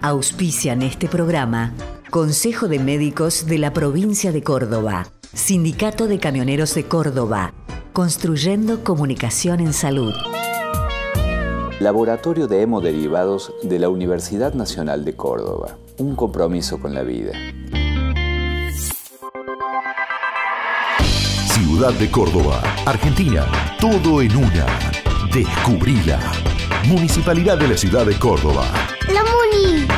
Auspician este programa Consejo de Médicos de la Provincia de Córdoba, Sindicato de Camioneros de Córdoba, Construyendo Comunicación en Salud. Laboratorio de Hemoderivados de la Universidad Nacional de Córdoba. Un compromiso con la vida. Ciudad de Córdoba, Argentina. Todo en una. Descubrila. Municipalidad de la Ciudad de Córdoba. ¡La Muni!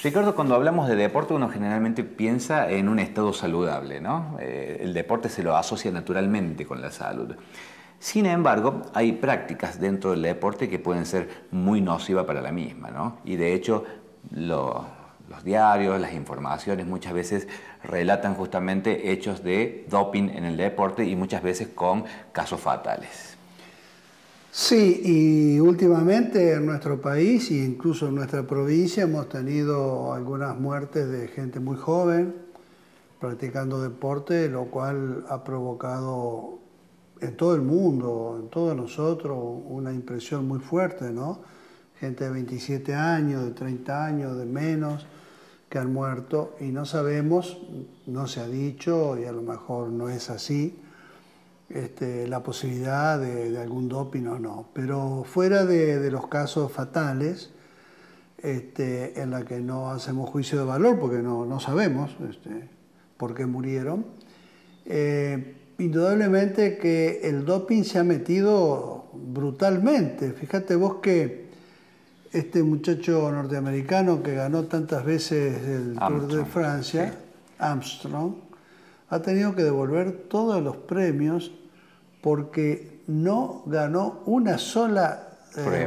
Ricardo, cuando hablamos de deporte uno generalmente piensa en un estado saludable, ¿no? El deporte se lo asocia naturalmente con la salud. Sin embargo, hay prácticas dentro del deporte que pueden ser muy nocivas para la misma, ¿no? Y de hecho, los diarios, las informaciones muchas veces relatan justamente hechos de doping en el deporte y muchas veces con casos fatales. Sí, y últimamente en nuestro país e incluso en nuestra provincia hemos tenido algunas muertes de gente muy joven practicando deporte, lo cual ha provocado en todo el mundo, en todos nosotros, una impresión muy fuerte, ¿no? Gente de 27 años, de 30 años, de menos, que han muerto y no sabemos, no se ha dicho y a lo mejor no es así, la posibilidad de algún doping o no. Pero fuera de los casos fatales, en la que no hacemos juicio de valor porque no sabemos por qué murieron, indudablemente que el doping se ha metido brutalmente. Fíjate vos que este muchacho norteamericano que ganó tantas veces el Tour de Francia, sí, Armstrong, ha tenido que devolver todos los premios porque no ganó una sola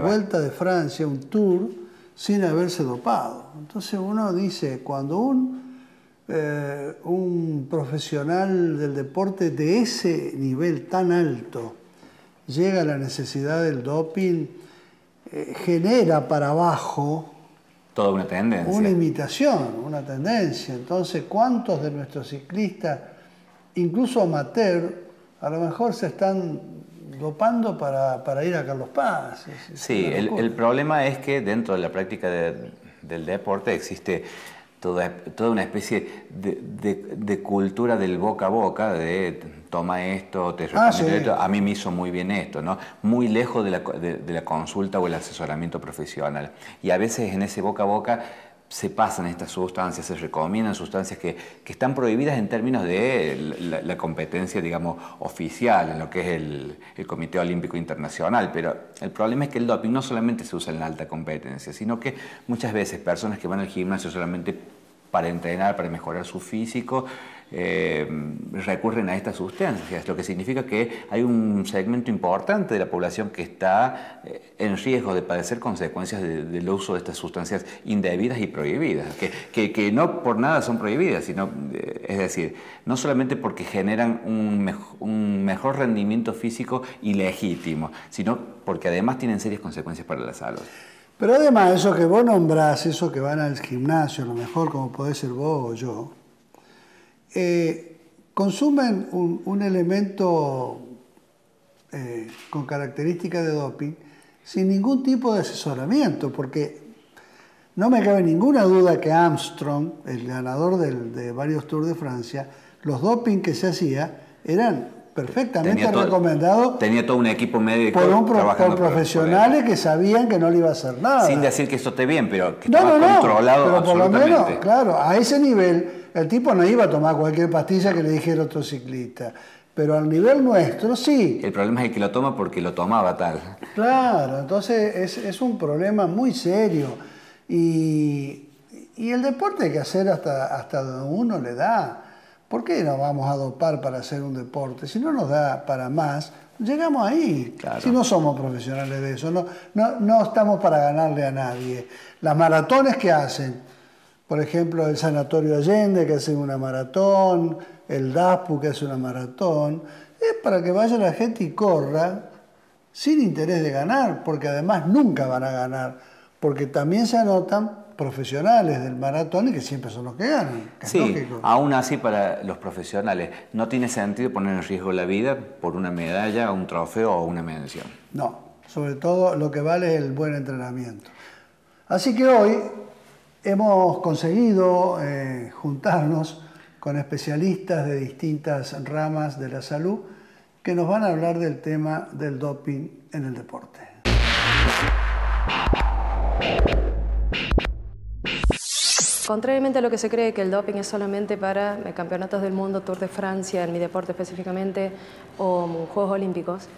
vuelta de Francia, un tour, sin haberse dopado. Entonces uno dice, cuando un profesional del deporte de ese nivel tan alto llega a la necesidad del doping, genera para abajo toda una tendencia. Una imitación, una tendencia. Entonces, ¿cuántos de nuestros ciclistas, incluso amateur, a lo mejor se están dopando para ir a Carlos Paz? Sí, el problema es que dentro de la práctica del deporte existe toda una especie de cultura del boca a boca, de toma esto, te recomiendo esto, a mí me hizo muy bien esto, ¿no? Muy lejos de la consulta o el asesoramiento profesional. Y a veces en ese boca a boca se pasan estas sustancias, se recomiendan sustancias que están prohibidas en términos de la competencia, digamos, oficial, en lo que es el Comité Olímpico Internacional. Pero el problema es que el doping no solamente se usa en la alta competencia, sino que muchas veces personas que van al gimnasio solamente para entrenar, para mejorar su físico, recurren a estas sustancias, lo que significa que hay un segmento importante de la población que está en riesgo de padecer consecuencias del uso de estas sustancias indebidas y prohibidas, que no por nada son prohibidas, sino, es decir, no solamente porque generan un mejor rendimiento físico ilegítimo, sino porque además tienen serias consecuencias para la salud. Pero además, eso que vos nombrás, eso que van al gimnasio, a lo mejor como podés ser vos o yo, consumen un elemento con características de doping sin ningún tipo de asesoramiento, porque no me cabe ninguna duda que Armstrong, el ganador de varios Tours de Francia, los doping que se hacía eran perfectamente recomendados. Tenía todo un equipo médico por profesionales que sabían que no le iba a hacer nada. Sin decir que esto esté bien, pero que estaba controlado pero absolutamente. Por lo menos, claro, a ese nivel el tipo no iba a tomar cualquier pastilla que le dijera otro ciclista. Pero al nivel nuestro sí. El problema es que lo toma porque lo tomaba tal. Claro, entonces es un problema muy serio. Y Y el deporte hay que hacer hasta donde uno le da. ¿Por qué no vamos a dopar para hacer un deporte? Si no nos da para más, llegamos ahí. Claro. Si no somos profesionales de eso, no estamos para ganarle a nadie. Las maratones que hacen, por ejemplo, el Sanatorio Allende que hace una maratón, el DASPU que hace una maratón, es para que vaya la gente y corra sin interés de ganar, porque además nunca van a ganar, porque también se anotan profesionales del maratón y que siempre son los que ganan. Que sí, es lógico. Aún así para los profesionales no tiene sentido poner en riesgo la vida por una medalla, un trofeo o una mención. No, sobre todo lo que vale es el buen entrenamiento. Así que hoy hemos conseguido juntarnos con especialistas de distintas ramas de la salud que nos van a hablar del tema del doping en el deporte. Contrariamente a lo que se cree que el doping es solamente para campeonatos del mundo, Tour de Francia, en mi deporte específicamente, o Juegos Olímpicos,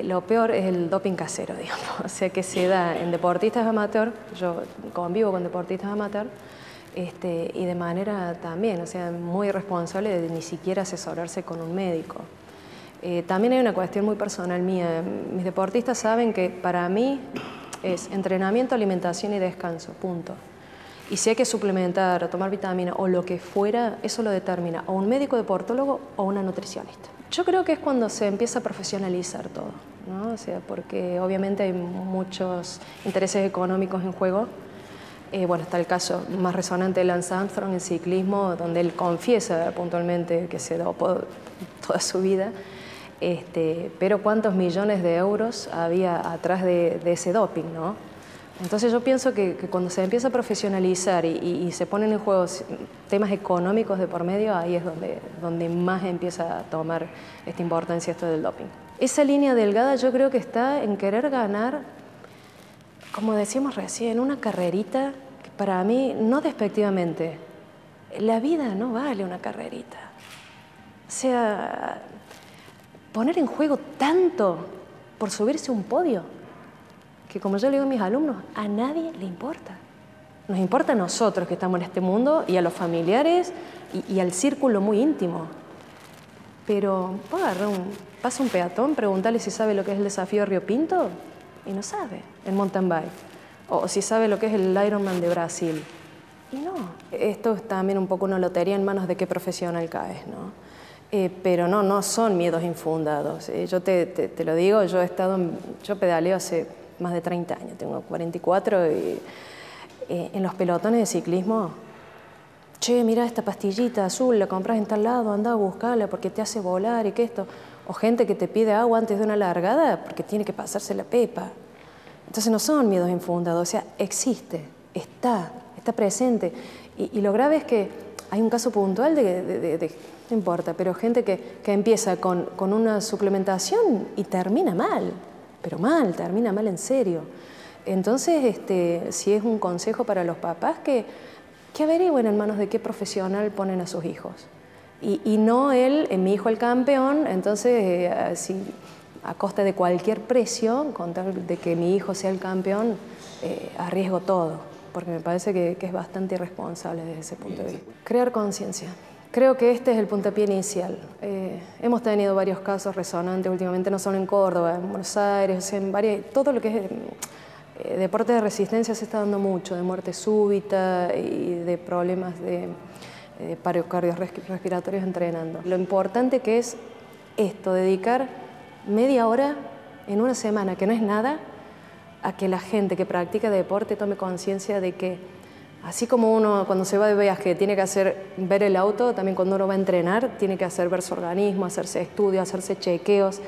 lo peor es el doping casero, digamos. O sea, que se da en deportistas amateur, yo convivo con deportistas amateur, y de manera también, o sea, muy irresponsable de ni siquiera asesorarse con un médico. También hay una cuestión muy personal mía. Mis deportistas saben que para mí es entrenamiento, alimentación y descanso, punto. Y si hay que suplementar o tomar vitamina o lo que fuera, eso lo determina o un médico deportólogo o una nutricionista. Yo creo que es cuando se empieza a profesionalizar todo, ¿no? O sea, porque obviamente hay muchos intereses económicos en juego. Bueno, está el caso más resonante de Lance Armstrong en ciclismo, donde él confiesa puntualmente que se dopó toda su vida. Pero ¿cuántos millones de euros había atrás de ese doping, no? Entonces yo pienso que cuando se empieza a profesionalizar y se ponen en juego temas económicos de por medio, ahí es donde más empieza a tomar esta importancia esto del doping. Esa línea delgada yo creo que está en querer ganar, como decíamos recién, una carrerita que para mí, no despectivamente, la vida no vale una carrerita. O sea, poner en juego tanto por subirse a un podio, que como yo le digo a mis alumnos, a nadie le importa. Nos importa a nosotros que estamos en este mundo y a los familiares y al círculo muy íntimo. Pero pasa un peatón, preguntarle si sabe lo que es el desafío de Río Pinto y no sabe, el mountain bike. O si sabe lo que es el Ironman de Brasil. Y no, esto es también un poco una lotería en manos de qué profesional caes, ¿no? Pero no son miedos infundados. Yo te lo digo, yo pedaleo hace más de 30 años, tengo 44 y en los pelotones de ciclismo, che, mira esta pastillita azul, la compras en tal lado, anda a buscarla porque te hace volar y que esto, o gente que te pide agua antes de una largada porque tiene que pasarse la pepa. Entonces no son miedos infundados, o sea, existe, está presente. Y lo grave es que hay un caso puntual no importa, pero gente que empieza con una suplementación y termina mal. Pero mal, termina mal en serio. Entonces, si es un consejo para los papás, que averigüen en manos de qué profesional ponen a sus hijos. Y no mi hijo el campeón, entonces, a costa de cualquier precio, con tal de que mi hijo sea el campeón, arriesgo todo, porque me parece que es bastante irresponsable desde ese punto de vista. Crear conciencia. Creo que este es el puntapié inicial. Hemos tenido varios casos resonantes últimamente, no solo en Córdoba, en Buenos Aires, todo lo que es deporte de resistencia se está dando mucho, de muerte súbita y de problemas de paros cardiorrespiratorios entrenando. Lo importante que es esto, dedicar media hora en una semana, que no es nada, a que la gente que practica deporte tome conciencia de que así como uno cuando se va de viaje tiene que ver el auto, también cuando uno va a entrenar tiene que ver su organismo, hacerse estudios, hacerse chequeos.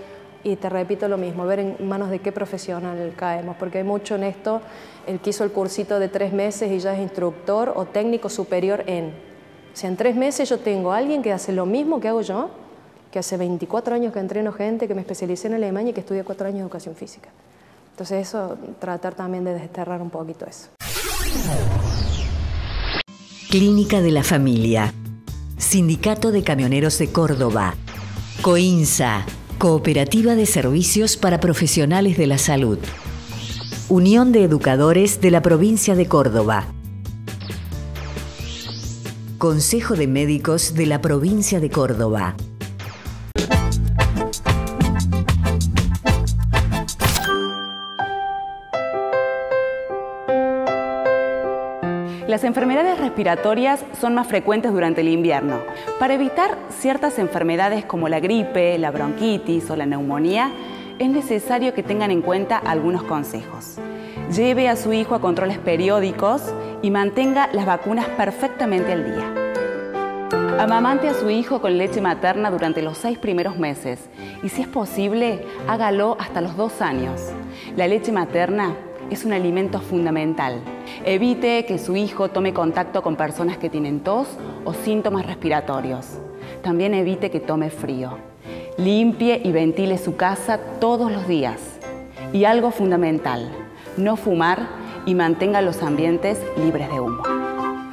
Y te repito lo mismo, ver en manos de qué profesional caemos, porque hay mucho en esto, el que hizo el cursito de 3 meses y ya es instructor o técnico superior en. O sea, en 3 meses yo tengo a alguien que hace lo mismo que hago yo, que hace 24 años que entreno gente, que me especialicé en Alemania y que estudia 4 años de educación física. Entonces eso, tratar también de desterrar un poquito eso. Clínica de la Familia, Sindicato de Camioneros de Córdoba, COINSA, Cooperativa de Servicios para Profesionales de la Salud, Unión de Educadores de la Provincia de Córdoba, Consejo de Médicos de la Provincia de Córdoba. Las enfermedades respiratorias son más frecuentes durante el invierno. Para evitar ciertas enfermedades como la gripe, la bronquitis o la neumonía, es necesario que tengan en cuenta algunos consejos. Lleve a su hijo a controles periódicos y mantenga las vacunas perfectamente al día. Amamante a su hijo con leche materna durante los 6 primeros meses y, si es posible, hágalo hasta los 2 años. La leche materna es un alimento fundamental. Evite que su hijo tome contacto con personas que tienen tos o síntomas respiratorios. También evite que tome frío. Limpie y ventile su casa todos los días. Y algo fundamental, no fumar y mantenga los ambientes libres de humo.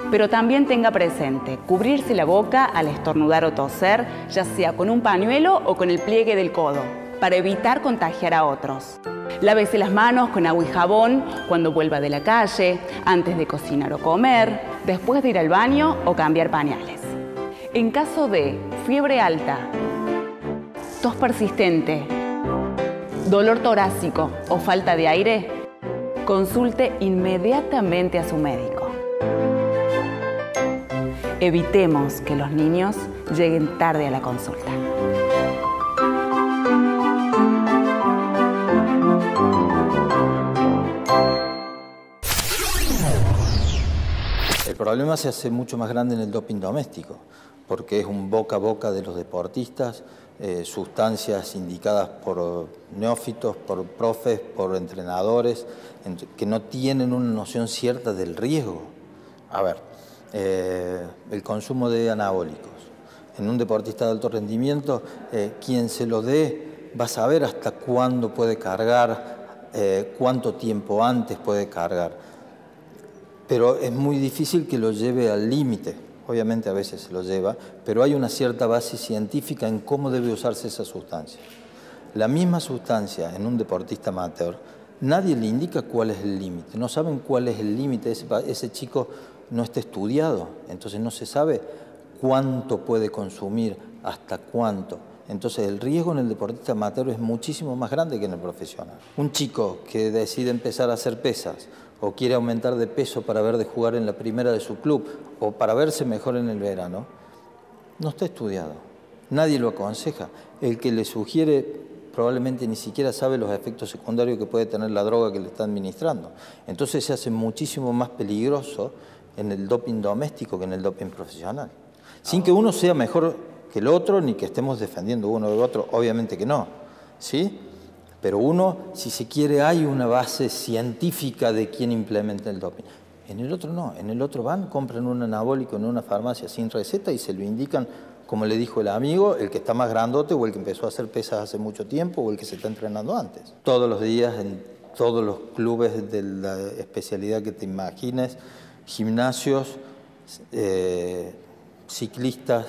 Pero también tenga presente cubrirse la boca al estornudar o toser, ya sea con un pañuelo o con el pliegue del codo, para evitar contagiar a otros. Lávese las manos con agua y jabón cuando vuelva de la calle, antes de cocinar o comer, después de ir al baño o cambiar pañales. En caso de fiebre alta, tos persistente, dolor torácico o falta de aire, consulte inmediatamente a su médico. Evitemos que los niños lleguen tarde a la consulta. El problema se hace mucho más grande en el doping doméstico, porque es un boca a boca de los deportistas, sustancias indicadas por neófitos, por profes, por entrenadores, que no tienen una noción cierta del riesgo. A ver, el consumo de anabólicos. En un deportista de alto rendimiento, quien se lo dé va a saber hasta cuándo puede cargar, cuánto tiempo antes puede cargar. Pero es muy difícil que lo lleve al límite. Obviamente a veces se lo lleva, pero hay una cierta base científica en cómo debe usarse esa sustancia. La misma sustancia en un deportista amateur, nadie le indica cuál es el límite. No saben cuál es el límite. Ese chico no está estudiado, entonces no se sabe cuánto puede consumir, hasta cuánto. Entonces el riesgo en el deportista amateur es muchísimo más grande que en el profesional. Un chico que decide empezar a hacer pesas o quiere aumentar de peso para ver de jugar en la primera de su club o para verse mejor en el verano, no está estudiado. Nadie lo aconseja. El que le sugiere probablemente ni siquiera sabe los efectos secundarios que puede tener la droga que le está administrando. Entonces se hace muchísimo más peligroso en el doping doméstico que en el doping profesional. Sin que uno sea mejor que el otro, ni que estemos defendiendo uno del otro, obviamente que no, ¿sí? Pero uno, si se quiere, hay una base científica de quién implementa el doping. En el otro no, en el otro van, compran un anabólico en una farmacia sin receta y se lo indican, como le dijo el amigo, el que está más grandote o el que empezó a hacer pesas hace mucho tiempo o el que se está entrenando antes. Todos los días en todos los clubes de la especialidad que te imagines, gimnasios, ciclistas,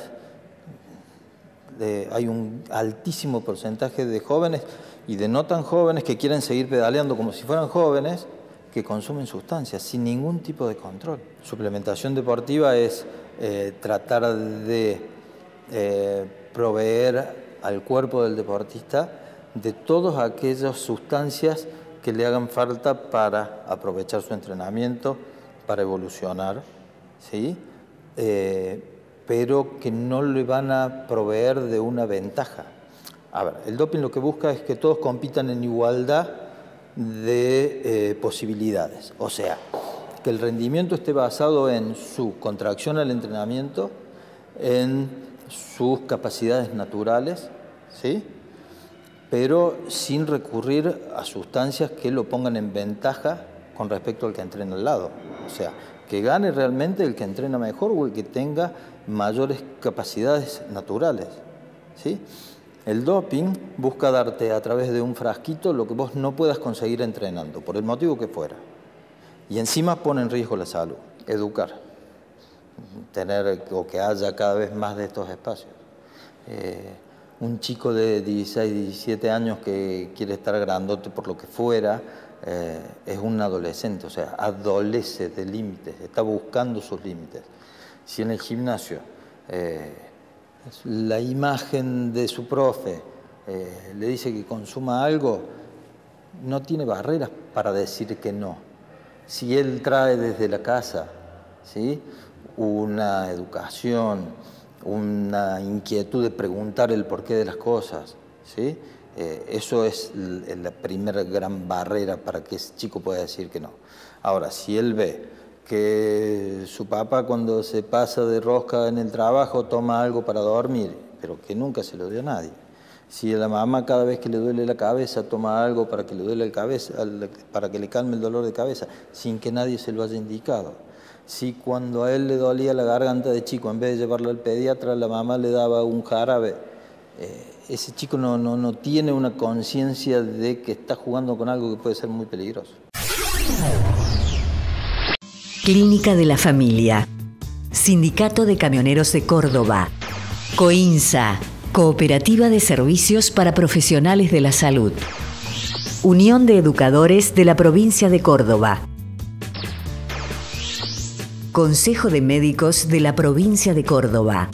hay un altísimo porcentaje de jóvenes y de no tan jóvenes que quieren seguir pedaleando como si fueran jóvenes, que consumen sustancias sin ningún tipo de control. Suplementación deportiva es tratar de proveer al cuerpo del deportista de todas aquellas sustancias que le hagan falta para aprovechar su entrenamiento, para evolucionar, ¿sí? Pero que no le van a proveer de una ventaja. A ver, el doping lo que busca es que todos compitan en igualdad de posibilidades. O sea, que el rendimiento esté basado en su contracción al entrenamiento, en sus capacidades naturales, ¿sí? Pero sin recurrir a sustancias que lo pongan en ventaja con respecto al que entrena al lado. O sea, que gane realmente el que entrena mejor o el que tenga mayores capacidades naturales, ¿sí? El doping busca darte a través de un frasquito lo que vos no puedas conseguir entrenando, por el motivo que fuera. Y encima pone en riesgo la salud. Educar, tener o que haya cada vez más de estos espacios. Un chico de 16, 17 años que quiere estar grandote por lo que fuera, es un adolescente, o sea, adolece de límites, está buscando sus límites. Si en el gimnasio la imagen de su profe le dice que consuma algo, no tiene barreras para decir que no. Si él trae desde la casa, ¿sí?, una educación, una inquietud de preguntar el porqué de las cosas, ¿sí?, eso es la primera gran barrera para que ese chico pueda decir que no. Ahora, si él ve que su papá cuando se pasa de rosca en el trabajo toma algo para dormir, pero que nunca se lo dio a nadie. Si a la mamá cada vez que le duele la cabeza toma algo para que le duele la cabeza, para que le calme el dolor de cabeza, sin que nadie se lo haya indicado. Si cuando a él le dolía la garganta de chico, en vez de llevarlo al pediatra, la mamá le daba un jarabe, ese chico no tiene una conciencia de que está jugando con algo que puede ser muy peligroso. Clínica de la Familia, Sindicato de Camioneros de Córdoba, COINSA, Cooperativa de Servicios para Profesionales de la Salud, Unión de Educadores de la Provincia de Córdoba, Consejo de Médicos de la Provincia de Córdoba.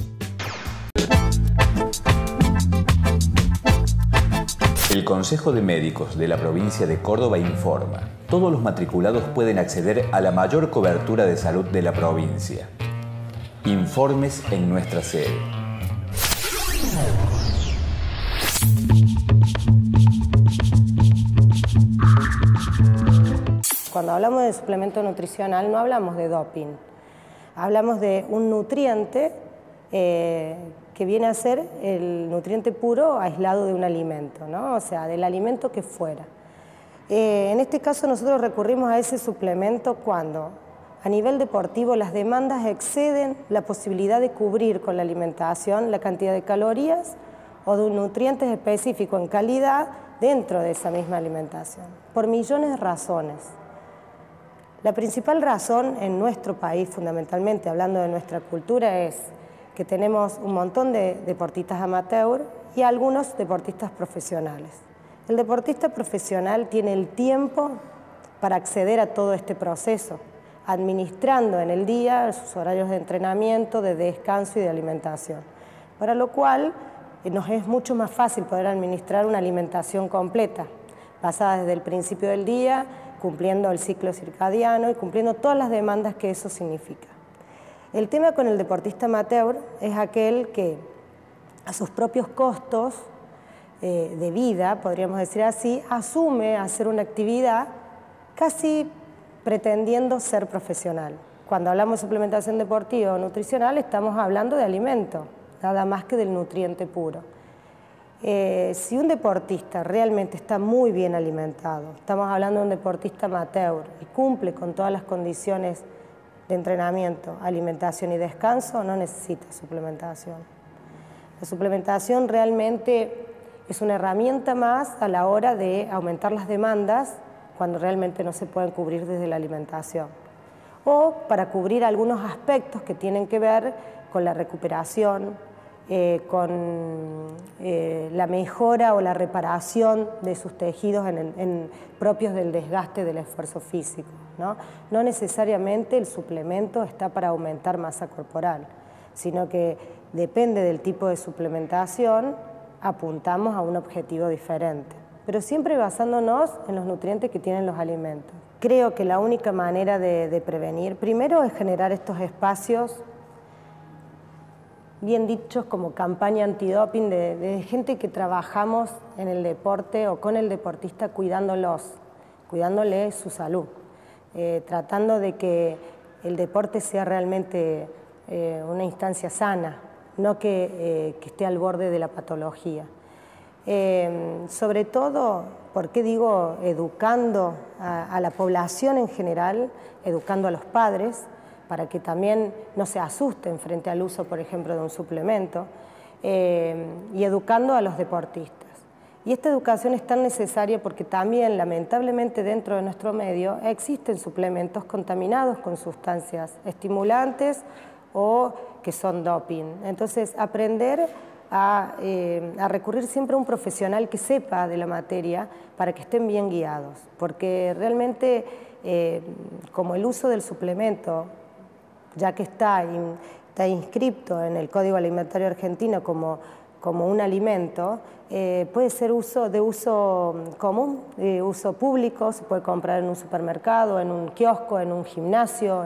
El Consejo de Médicos de la Provincia de Córdoba informa: todos los matriculados pueden acceder a la mayor cobertura de salud de la provincia. Informes en nuestra sede. Cuando hablamos de suplemento nutricional no hablamos de doping, hablamos de un nutriente que viene a ser el nutriente puro aislado de un alimento, ¿no? O sea, del alimento que fuera. En este caso nosotros recurrimos a ese suplemento cuando a nivel deportivo las demandas exceden la posibilidad de cubrir con la alimentación la cantidad de calorías o de nutrientes específicos en calidad dentro de esa misma alimentación, por millones de razones. La principal razón en nuestro país, fundamentalmente hablando de nuestra cultura, es que tenemos un montón de deportistas amateur y algunos deportistas profesionales. El deportista profesional tiene el tiempo para acceder a todo este proceso, administrando en el día sus horarios de entrenamiento, de descanso y de alimentación, para lo cual nos es mucho más fácil poder administrar una alimentación completa, basada desde el principio del día, cumpliendo el ciclo circadiano y cumpliendo todas las demandas que eso significa. El tema con el deportista amateur es aquel que a sus propios costos de vida, podríamos decir así, asume hacer una actividad casi pretendiendo ser profesional. Cuando hablamos de suplementación deportiva o nutricional estamos hablando de alimento, nada más que del nutriente puro. Si un deportista realmente está muy bien alimentado, estamos hablando de un deportista amateur y cumple con todas las condiciones de entrenamiento, alimentación y descanso, no necesita suplementación. La suplementación realmente es una herramienta más a la hora de aumentar las demandas cuando realmente no se pueden cubrir desde la alimentación, o para cubrir algunos aspectos que tienen que ver con la recuperación, con la mejora o la reparación de sus tejidos propios del desgaste del esfuerzo físico, ¿no? No necesariamente el suplemento está para aumentar masa corporal, sino que depende del tipo de suplementación, apuntamos a un objetivo diferente, pero siempre basándonos en los nutrientes que tienen los alimentos. Creo que la única manera de prevenir, primero, es generar estos espacios bien dichos como campaña antidoping de gente que trabajamos en el deporte o con el deportista cuidándole su salud, tratando de que el deporte sea realmente una instancia sana, no que esté al borde de la patología. Sobre todo, ¿por qué digo educando a la población en general, educando a los padres, para que también no se asusten frente al uso, por ejemplo, de un suplemento, y educando a los deportistas? Y esta educación es tan necesaria porque también, lamentablemente, dentro de nuestro medio existen suplementos contaminados con sustancias estimulantes o que son doping. Entonces, aprender a recurrir siempre a un profesional que sepa de la materia para que estén bien guiados, porque realmente, como el uso del suplemento ya que está inscripto en el Código Alimentario Argentino como un alimento, puede ser de uso común, de uso público, se puede comprar en un supermercado, en un kiosco, en un gimnasio,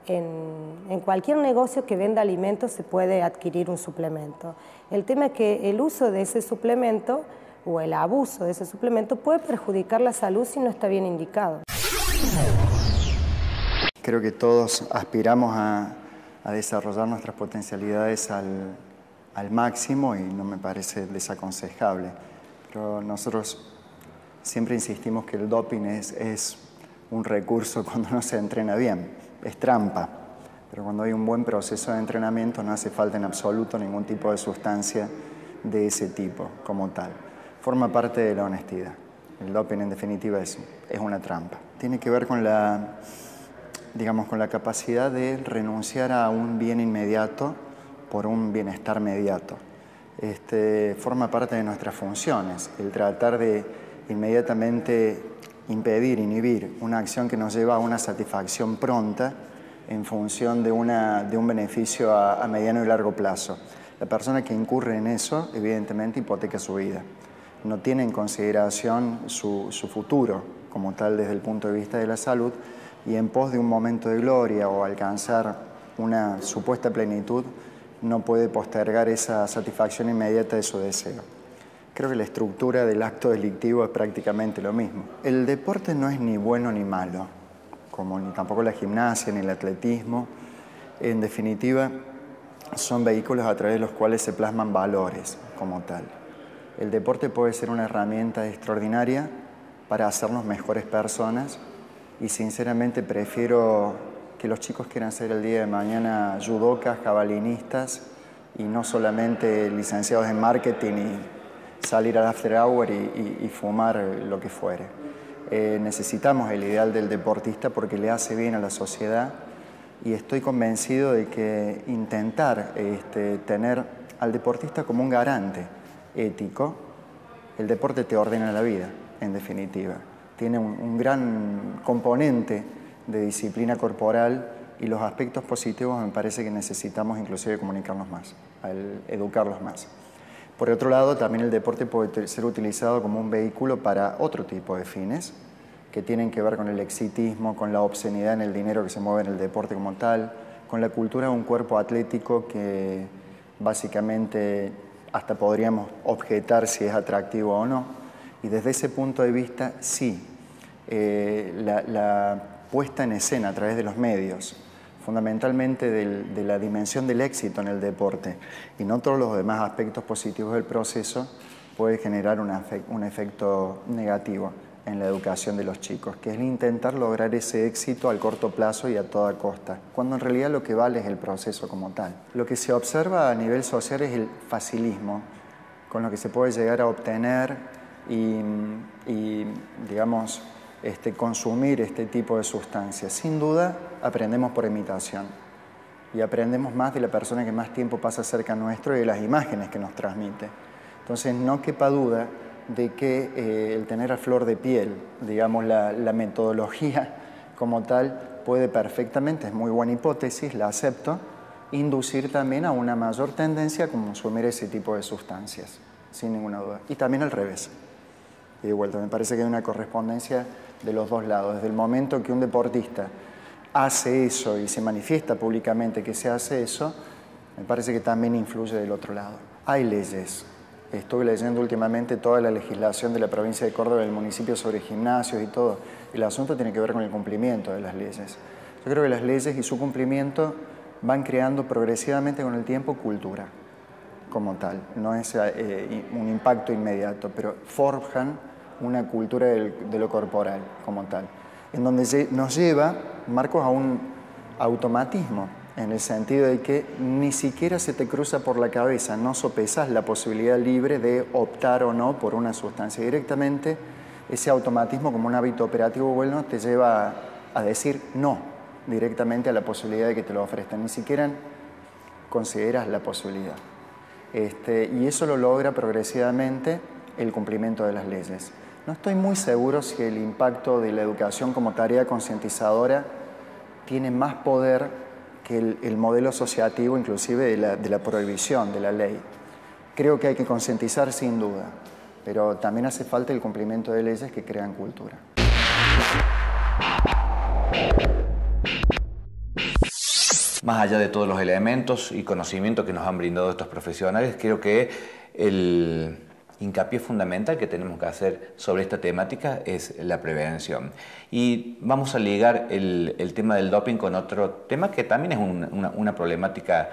en cualquier negocio que venda alimentos se puede adquirir un suplemento. El tema es que el uso de ese suplemento o el abuso de ese suplemento puede perjudicar la salud si no está bien indicado. Creo que todos aspiramos a desarrollar nuestras potencialidades al máximo y no me parece desaconsejable. Pero nosotros siempre insistimos que el doping es un recurso cuando no se entrena bien, es trampa. Pero cuando hay un buen proceso de entrenamiento no hace falta en absoluto ningún tipo de sustancia de ese tipo como tal. Forma parte de la honestidad. El doping en definitiva es una trampa. Tiene que ver con la capacidad de renunciar a un bien inmediato por un bienestar mediato. Forma parte de nuestras funciones, el tratar de inmediatamente impedir, inhibir una acción que nos lleva a una satisfacción pronta en función de un beneficio a mediano y largo plazo. La persona que incurre en eso, evidentemente, hipoteca su vida. No tiene en consideración su futuro como tal desde el punto de vista de la salud y en pos de un momento de gloria o alcanzar una supuesta plenitud, no puede postergar esa satisfacción inmediata de su deseo. Creo que la estructura del acto delictivo es prácticamente lo mismo. El deporte no es ni bueno ni malo, como ni tampoco la gimnasia ni el atletismo. En definitiva, son vehículos a través de los cuales se plasman valores como tal. El deporte puede ser una herramienta extraordinaria para hacernos mejores personas y sinceramente prefiero que los chicos quieran ser el día de mañana judocas, jabalinistas y no solamente licenciados en marketing y salir al after hour y fumar lo que fuere. Necesitamos el ideal del deportista porque le hace bien a la sociedad y estoy convencido de que intentar tener al deportista como un garante ético, el deporte te ordena la vida, en definitiva. Tiene un gran componente de disciplina corporal y los aspectos positivos me parece que necesitamos inclusive comunicarnos más, educarlos más. Por otro lado, también el deporte puede ser utilizado como un vehículo para otro tipo de fines que tienen que ver con el exitismo, con la obscenidad en el dinero que se mueve en el deporte como tal, con la cultura de un cuerpo atlético que básicamente hasta podríamos objetar si es atractivo o no. Y desde ese punto de vista, sí, la puesta en escena a través de los medios, fundamentalmente de la dimensión del éxito en el deporte y no todos los demás aspectos positivos del proceso, puede generar un efecto negativo en la educación de los chicos, que es intentar lograr ese éxito al corto plazo y a toda costa, cuando en realidad lo que vale es el proceso como tal. Lo que se observa a nivel social es el facilismo, con lo que se puede llegar a obtener y digamos, consumir este tipo de sustancias. Sin duda, aprendemos por imitación y aprendemos más de la persona que más tiempo pasa cerca nuestro y de las imágenes que nos transmite. Entonces, no quepa duda de que el tener a flor de piel, digamos, la metodología como tal, puede perfectamente, es muy buena hipótesis, la acepto, inducir también a una mayor tendencia a consumir ese tipo de sustancias, sin ninguna duda. Y también al revés. Y de vuelta, me parece que hay una correspondencia de los dos lados. Desde el momento que un deportista hace eso y se manifiesta públicamente que se hace eso, me parece que también influye del otro lado. Hay leyes. Estuve leyendo últimamente toda la legislación de la provincia de Córdoba, del municipio sobre gimnasios y todo. El asunto tiene que ver con el cumplimiento de las leyes. Yo creo que las leyes y su cumplimiento van creando progresivamente con el tiempo cultura como tal. No es un impacto inmediato, pero forjan una cultura de lo corporal como tal, en donde nos lleva, Marcos, a un automatismo, en el sentido de que ni siquiera se te cruza por la cabeza, no sopesas la posibilidad libre de optar o no por una sustancia. Directamente, ese automatismo como un hábito operativo bueno te lleva a decir no directamente a la posibilidad de que te lo ofrezcan, ni siquiera consideras la posibilidad. Y eso lo logra progresivamente el cumplimiento de las leyes. No estoy muy seguro si el impacto de la educación como tarea concientizadora tiene más poder que el modelo asociativo inclusive de la prohibición, de la ley. Creo que hay que concientizar sin duda, pero también hace falta el cumplimiento de leyes que crean cultura. Más allá de todos los elementos y conocimientos que nos han brindado estos profesionales, creo que el hincapié fundamental que tenemos que hacer sobre esta temática es la prevención. Y vamos a ligar el tema del doping con otro tema que también es una problemática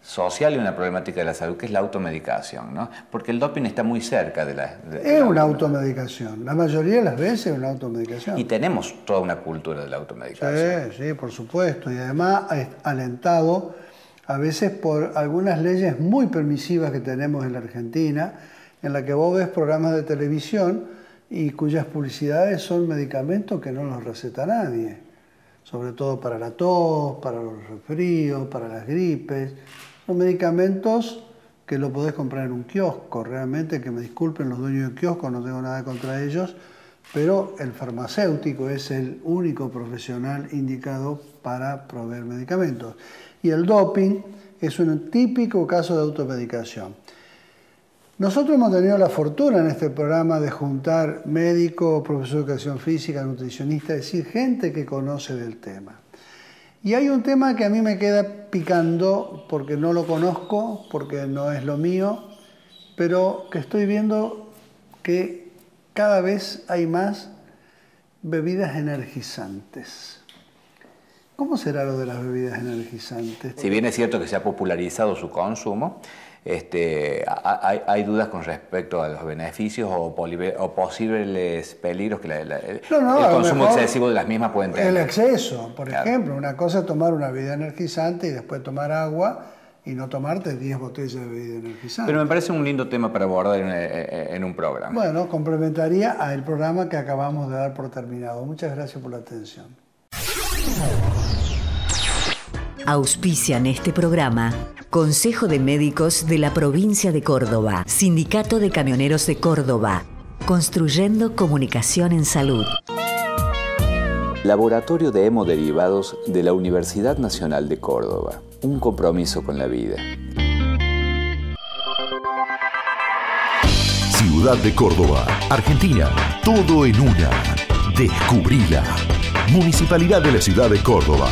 social y una problemática de la salud, que es la automedicación, ¿no? Porque el doping está muy cerca de la... Es una automedicación. La mayoría de las veces es una automedicación. Y tenemos toda una cultura de la automedicación. Sí, sí, por supuesto. Y además alentado a veces por algunas leyes muy permisivas que tenemos en la Argentina, en la que vos ves programas de televisión y cuyas publicidades son medicamentos que no los receta nadie. Sobre todo para la tos, para los resfríos, para las gripes. Son medicamentos que lo podés comprar en un kiosco. Realmente, que me disculpen los dueños del kiosco, no tengo nada contra ellos, pero el farmacéutico es el único profesional indicado para proveer medicamentos. Y el doping es un típico caso de automedicación. Nosotros hemos tenido la fortuna en este programa de juntar médicos, profesores de educación física, nutricionistas, es decir, gente que conoce del tema. Y hay un tema que a mí me queda picando porque no lo conozco, porque no es lo mío, pero que estoy viendo que cada vez hay más bebidas energizantes. ¿Cómo será lo de las bebidas energizantes? Si bien es cierto que se ha popularizado su consumo, hay dudas con respecto a los beneficios o posibles peligros que el consumo excesivo de las mismas pueden tener. El exceso, por ejemplo, una cosa es tomar una bebida energizante y después tomar agua y no tomarte 10 botellas de bebida energizante. Pero me parece un lindo tema para abordar en un programa. Bueno, complementaría al programa que acabamos de dar por terminado. Muchas gracias por la atención. Auspician este programa Consejo de Médicos de la Provincia de Córdoba, Sindicato de Camioneros de Córdoba, Construyendo Comunicación en Salud. Laboratorio de Hemoderivados de la Universidad Nacional de Córdoba. Un compromiso con la vida. Ciudad de Córdoba, Argentina. Todo en una. Descubrila. Municipalidad de la Ciudad de Córdoba.